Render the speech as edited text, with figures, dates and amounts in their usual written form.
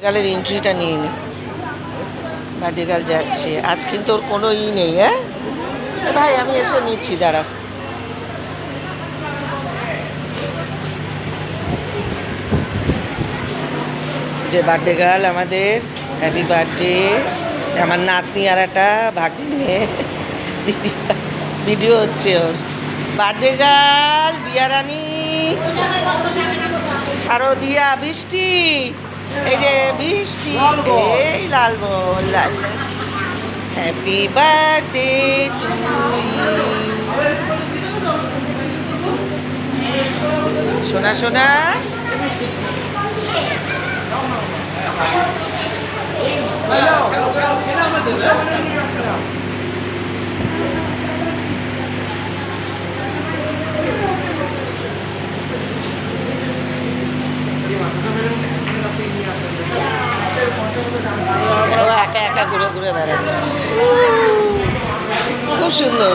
গালের এন্ট্রিটা নিয়ে নি। বার্থডে গার্ল যাচ্ছে আজ, কিন্তু ওর কোনো নেই। হ্যাঁ ভাই, আমি এসে নিচ্ছি, দাঁড়াও। যে বার্থডে গার্ল আমাদের, হ্যাপি বার্থডে। আমার নাতনি আর একটা ভাগ্নে দিদি ভিডিও হচ্ছে ওর। বার্থডে গার্ল দিয়া রানী, শারদিয়া, বৃষ্টি, এই যে বৃষ্টি, এই লালমোহন লাল। হ্যাপি বার্থডে টু ইউ সোনা সোনা। ও একা একা ঘুরে ঘুরে বেড়াচ্ছে, খুব সুন্দর।